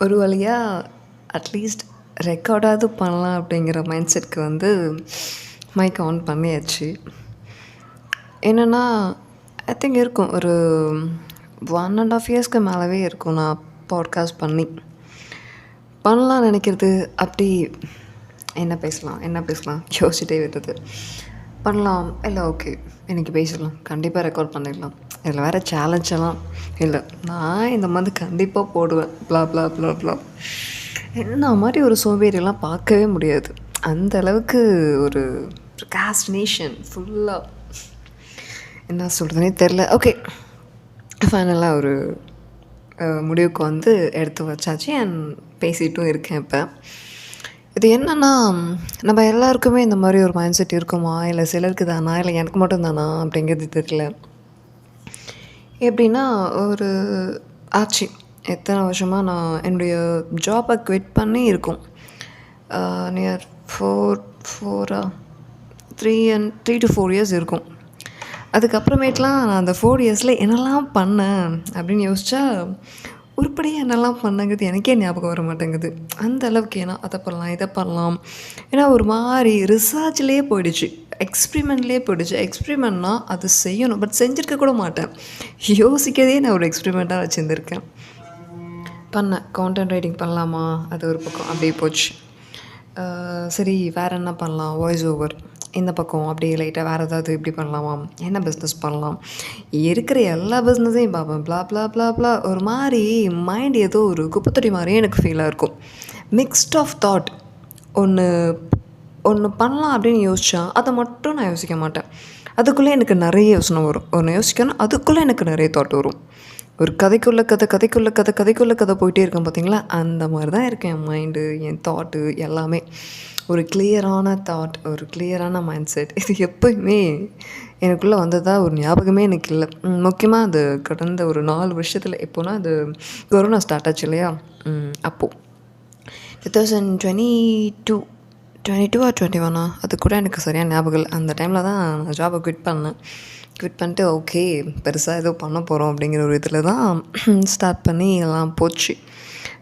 ஒரு வழியாக அட்லீஸ்ட் ரெக்கார்டாவது பண்ணலாம் அப்படிங்கிற மைண்ட் செட்க்கு வந்து மைக் ஆன் பண்ணியாச்சு. என்னென்னா ஐ திங்க் இருக்கும் ஒரு 1.5 இயர்ஸ்க்கு மேலவே இருக்கும் நான் பாட்காஸ்ட் பண்ணலாம்னு நினைக்கிறது. அப்படி என்ன பேசலாம் யோசிச்சுட்டே விடுறது. பண்ணலாம் இல்லை ஓகே இன்றைக்கி பேசிடலாம், கண்டிப்பாக ரெக்கார்ட் பண்ணிடலாம், இதில் வேறு சேலஞ்செல்லாம் இல்லை, நான் இந்த மாதிரி கண்டிப்பாக போடுவேன் ப்ளா ப்ளா ப்ளா ப்ளா. என்ன மாதிரி ஒரு சோம்பேறியெல்லாம் பார்க்கவே முடியாது. அந்த அளவுக்கு ஒரு ப்ரொக்ராஸ்டினேஷன் ஃபுல்லாக என்ன சொல்கிறதுனே தெரில. ஓகே ஃபைனலாக ஒரு முடிவுக்கு வந்து எடுத்து வச்சாச்சு அண்ட் பேசிகிட்டும் இருக்கேன். இப்போ இது என்னென்னா நம்ம எல்லாருக்குமே இந்த மாதிரி ஒரு மைண்ட் செட் இருக்குமா, இல்லை சிலருக்கு தானா, இல்லை எனக்கு மட்டும் தானா அப்படிங்கிறது தெரியல. எப்படின்னா ஒரு ஆச்சு எத்தனை வருஷமாக நான் என்னுடைய ஜாபை குவிட் பண்ணி இருக்கும் நியர் 3 to 4 இயர்ஸ் இருக்கும். அதுக்கப்புறமேட்டுலாம் நான் அந்த 4 இயர்ஸில் என்னெல்லாம் பண்ணேன் அப்படின்னு யோசித்தா உருப்படியாக என்னெல்லாம் பண்ணங்கிறது எனக்கே ஞாபகம் வர மாட்டேங்குது. அந்த அளவுக்கு ஏன்னா அதை பண்ணலாம் இதை பண்ணலாம், ஏன்னா ஒரு மாதிரி ரிசர்ச்லேயே போயிடுச்சு, எக்ஸ்பிரிமெண்ட்லேயே போயிடுச்சு. எக்ஸ்பிரிமெண்ட்னா அது செய்யணும், பட் செஞ்சுருக்க கூட மாட்டேன். யோசிக்கிறதே நான் ஒரு எக்ஸ்பிரிமெண்ட்டாக வச்சுருந்துருக்கேன். பண்ணேன் கான்டென்ட் ரைட்டிங் பண்ணலாமா, அது ஒரு பக்கம் அப்படியே போச்சு. சரி வேறு என்ன பண்ணலாம், வாய்ஸ் ஓவர் இந்த பக்கம் அப்படியே லைட்டாக வேறு ஏதாவது இப்படி பண்ணலாமா, என்ன பிஸ்னஸ் பண்ணலாம், இருக்கிற எல்லா பிஸ்னஸையும் பார்ப்பேன். ப்ளா ப்ளா ப்ளா ப்ளா. ஒரு மாதிரி மைண்ட் ஏதோ ஒரு குப்பத்தொட்டி மாதிரியே எனக்கு ஃபீலாக இருக்கும். Mixed of thought. ஒன்று பண்ணலாம் அப்படின்னு யோசித்தா அதை மட்டும் நான் யோசிக்க மாட்டேன். அதுக்குள்ளே எனக்கு நிறைய யோசனை வரும். ஒன்று யோசிக்கணும், அதுக்குள்ளே எனக்கு நிறைய தாட் வரும். ஒரு கதைக்குள்ளே கதை போயிட்டே இருக்கேன் பார்த்தீங்களா, அந்த மாதிரி தான் இருக்கேன். என் மைண்டு, என் தாட்டு எல்லாமே ஒரு கிளியரான தாட், ஒரு கிளியரான மைண்ட் செட். இது எப்போயுமே எனக்குள்ளே வந்ததா ஒரு ஞாபகமே எனக்கு இல்லை. முக்கியமாக அது கடந்த ஒரு 4 வருஷத்தில். எப்போனா அது கொரோனா ஸ்டார்ட் ஆச்சு இல்லையா, அப்போது 2022 or 21 அது கூட எனக்கு சரியான ஞாபகம் இல்லை. அந்த டைமில் தான் நான் ஜாபை குவிட் பண்ணிட்டு ஓகே பெருசாக ஏதோ பண்ண போகிறோம் அப்படிங்கிற ஒரு இதில் தான் ஸ்டார்ட் பண்ணி எல்லாம் போச்சு.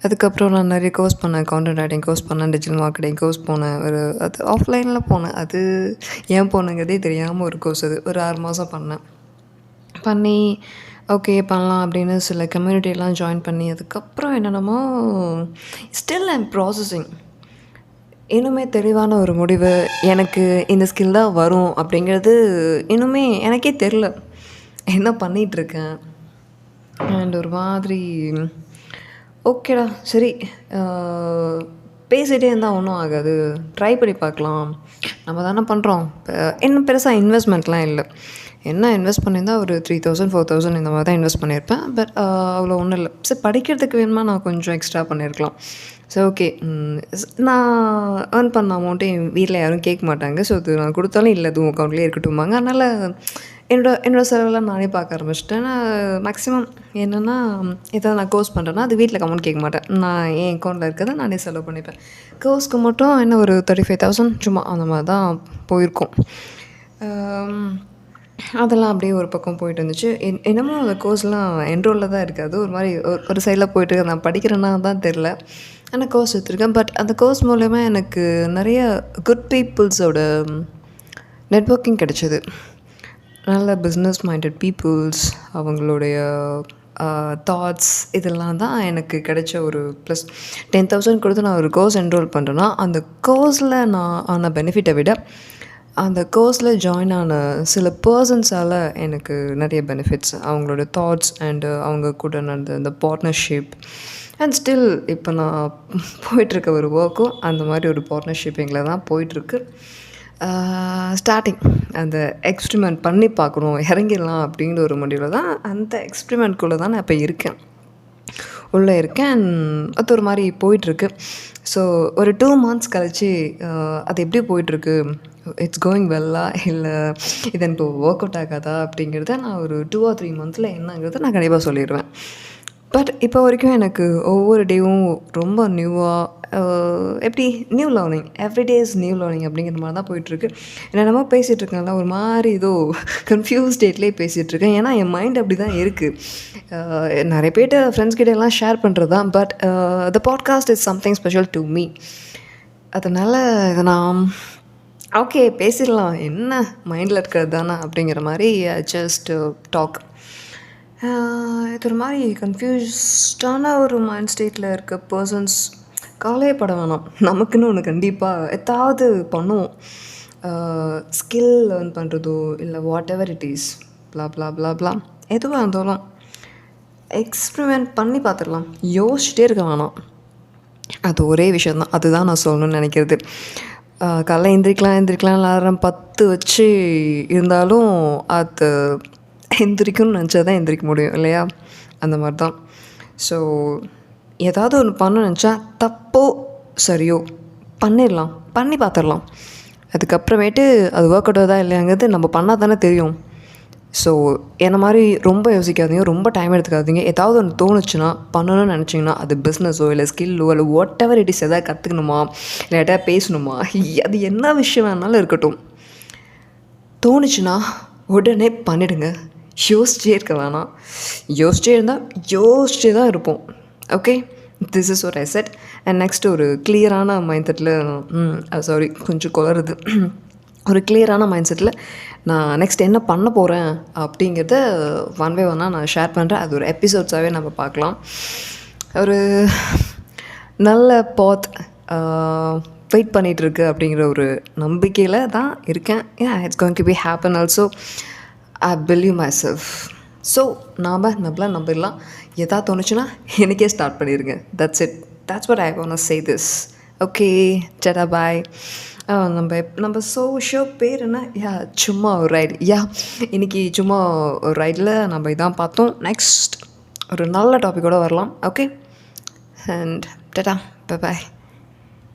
அதுக்கப்புறம் நான் நிறைய கோர்ஸ் பண்ணேன், கான்டென்ட் ரைட்டிங் கோர்ஸ் பண்ணேன், டிஜிட்டல் மார்க்கெட்டிங் கோர்ஸ் போனேன். அது ஆஃப்லைனில் போனேன். அது ஏன் போனங்கிறதே தெரியாமல் ஒரு கோர்ஸ். அது ஒரு 6 மாதம் பண்ணி ஓகே பண்ணலாம் அப்படின்னு சில கம்யூனிட்டியெல்லாம் ஜாயின் பண்ணி அதுக்கப்புறம் என்னென்னமோ ஸ்டில் ஐம் ப்ராசஸிங். இன்னுமே தெளிவான ஒரு முடிவு எனக்கு இந்த ஸ்கில் தான் வரும் அப்படிங்கிறது இன்னுமே எனக்கே தெரில. என்ன பண்ணிகிட்ருக்கேன் அண்ட் ஒரு மாதிரி ஓகேடா சரி பேசிகிட்டே இருந்தால் ஒன்றும் ஆகாது, ட்ரை பண்ணி பார்க்கலாம், நம்ம தானே பண்ணுறோம். இன்னும் பெருசாக இன்வெஸ்ட்மெண்ட்லாம் இல்லை. என்ன இன்வெஸ்ட் பண்ணியிருந்தால் ஒரு 3000 4000 இந்த மாதிரி தான் இன்வெஸ்ட் பண்ணியிருப்பேன். பட் அவ்வளோ ஒன்றும் இல்லை. சரி படிக்கிறதுக்கு வேணுமா நான் கொஞ்சம் எக்ஸ்ட்ரா பண்ணியிருக்கலாம். ஸோ ஓகே நான் ஏர்ன் பண்ண அமௌண்ட்டு என் வீட்டில் யாரும் கேட்க மாட்டாங்க. ஸோ அது நான் கொடுத்தாலும் இல்லை அதுவும் அக்கௌண்ட்லேயே இருக்கட்டும்பாங்க. அதனால் என்னோடய செலவெல்லாம் நானே பார்க்க ஆரம்பிச்சிட்டேன். நான் மேக்ஸிமம் என்னென்னா எதாவது நான் கோர்ஸ் பண்ணுறேன்னா அது வீட்டில் அமௌண்ட் கேட்க மாட்டேன். நான் என் அக்கௌண்ட்டில் இருக்கிறத நானே செலவு பண்ணிப்பேன். கோர்ஸ்க்கு மட்டும் என்ன ஒரு 35,000 சும்மா அந்த மாதிரி தான் போயிருக்கும். அதெல்லாம் அப்படியே ஒரு பக்கம் போயிட்டு இருந்துச்சு. என்னமோ அந்த கோர்ஸ்லாம் என்ரோலில் தான் இருக்காது. ஒரு மாதிரி ஒரு சைடில் போய்ட்டு நான் படிக்கிறேன்னா தான் தெரில. ஆனால் கோர்ஸ் எடுத்துருக்கேன். பட் அந்த கோர்ஸ் மூலயமா எனக்கு நிறைய குட் பீப்புள்ஸோட நெட்வொர்க்கிங் கிடச்சிது. நல்ல பிஸ்னஸ் மைண்டட் பீப்புள்ஸ், அவங்களுடைய தாட்ஸ் இதெல்லாம் தான் எனக்கு கிடைச்ச ஒரு ப்ளஸ். 10,000 கொடுத்து நான் ஒரு கோர்ஸ் என்ரோல் பண்ணுறேன்னா அந்த கோர்ஸில் நான் ஆன பெனிஃபிட்டை விட அந்த கோர்ஸில் ஜாயின் ஆன சில பர்சன்ஸால் எனக்கு நிறைய பெனிஃபிட்ஸ், அவங்களோட தாட்ஸ் அண்டு அவங்க கூட நடந்த அந்த பார்ட்னர்ஷிப் அண்ட் ஸ்டில் இப்போ நான் போயிட்டுருக்க ஒரு ஒர்க்கும் அந்த மாதிரி ஒரு பார்ட்னர்ஷிப்பிங்கில் தான் போயிட்டுருக்கு. ஸ்டார்டிங் அந்த எக்ஸ்பிரிமெண்ட் பண்ணி பார்க்கணும், இறங்கிடலாம் அப்படிங்கிற ஒரு முடிவில் தான் அந்த எக்ஸ்பிரிமெண்ட்குள்ளே தான் நான் இப்போ உள்ளே இருக்கேன். அண்ட் அது ஒரு மாதிரி போயிட்டுருக்கு. ஸோ ஒரு 2 months கழிச்சு அது எப்படி போயிட்டுருக்கு, இட்ஸ் கோயிங் வெல்லா இல்லை இது எனக்கு ஒர்க் அவுட் ஆகாதா அப்படிங்கிறத நான் ஒரு 2 or 3 months என்னங்கிறத நான் கண்டிப்பாக சொல்லிடுவேன். பட் இப்போ வரைக்கும் எனக்கு ஒவ்வொரு டேவும் ரொம்ப நியூவாக எப்படி new learning, everyday is new learning அப்படிங்கிற மாதிரி தான் போயிட்டுருக்கு. என்னென்னமோ பேசிகிட்ருக்கேன்ல, ஒரு மாதிரி ஏதோ கன்ஃபியூஸ் ஸ்டேட்லேயே பேசிகிட்ருக்கேன். ஏன்னா என் மைண்ட் அப்படி தான் இருக்குது. நிறைய பேர்ட்ட ஃப்ரெண்ட்ஸ் கிட்ட எல்லாம் ஷேர் பண்ணுறது தான். But the podcast is something special to me. அதனால் இதை நான் ஓகே பேசிடலாம், என்ன மைண்டில் இருக்கிறது தானே அப்படிங்கிற மாதிரி ஜஸ்ட் டாக். இது ஒரு மாதிரி கன்ஃபியூஸ்டான ஒரு மைண்ட் ஸ்டேட்டில் இருக்க பர்சன்ஸ் கவலையப்பட வேணாம். நமக்குன்னு ஒன்று கண்டிப்பாக எதாவது பண்ணுவோம். ஸ்கில் லேர்ன் பண்ணுறதோ இல்லை வாட் எவர் இட் இஸ், ப்ளா ப்ளா ப்ளா ப்ளா, எதுவாக இருந்தாலும் எக்ஸ்பிரிமெண்ட் பண்ணி பார்த்துடலாம். யோசிச்சுட்டே இருக்க வேணாம். அது ஒரே விஷயந்தான். அதுதான் நான் சொல்லணும்னு நினைக்கிறது. காலைல எந்திரிக்கலாம் அலாரம் 10 வச்சு இருந்தாலும் அது எந்திரிக்கணும்னு நினச்சா தான் எந்திரிக்க முடியும் இல்லையா? அந்த மாதிரி தான். ஸோ ஏதாவது ஒன்று பண்ணணும்னு நினச்சா தப்போ சரியோ பண்ணிடலாம், பண்ணி பார்த்துடலாம். அதுக்கப்புறமேட்டு அது ஒர்க் அவுட் ஆகுதா இல்லையாங்கிறது நம்ம பண்ணால் தானே தெரியும். ஸோ என்ன மாதிரி ரொம்ப யோசிக்காதீங்க, ரொம்ப டைம் எடுத்துக்காதீங்க. ஏதாவது ஒன்று தோணுச்சுன்னா பண்ணணும்னு நினச்சிங்கன்னா, அது பிஸ்னஸோ இல்லை ஸ்கில்லோ இல்லை வாட் எவர் இட் இஸ், எதாவது கற்றுக்கணுமா இல்லை எதாவது பேசணுமா, அது என்ன விஷயம் வேணாலும் இருக்கட்டும், தோணுச்சுன்னா உடனே பண்ணிவிடுங்க. யோசிச்சே இருக்க வேணாம். யோசிச்சே இருந்தால் யோசிச்சே தான் இருப்போம். Okay, this is what I set. And next ஒரு கிளியரான மைண்ட் செட்டில் சாரி கொஞ்சம் குளருது ஒரு கிளியரான மைண்ட் செட்டில் நான் நெக்ஸ்ட் என்ன பண்ண போகிறேன் அப்படிங்கிறத ஒன் பை ஒன்னாக நான் ஷேர் பண்ணுறேன். அது ஒரு எபிசோட்ஸாகவே நம்ம பார்க்கலாம். ஒரு நல்ல பாத் வெயிட் பண்ணிகிட்ருக்கு அப்படிங்கிற ஒரு நம்பிக்கையில் தான் இருக்கேன். It's going to be happen also. I believe my self. So நம்மளாம் நம்பிடலாம். எதாவது தோணுச்சுன்னா எனக்கே ஸ்டார்ட் பண்ணிடுங்க. That's it. That's what I want to say this. Okay, டடா பாய். நம்ம ஷோ பேர் என்ன? சும்மா ஒரு ரைடு. இன்றைக்கி சும்மா ஒரு ரைடில் நம்ம இதான் பார்த்தோம். நெக்ஸ்ட் ஒரு நல்ல டாப்பிக்கோடு வரலாம். ஓகே, அண்ட் டடா, பை பாய்.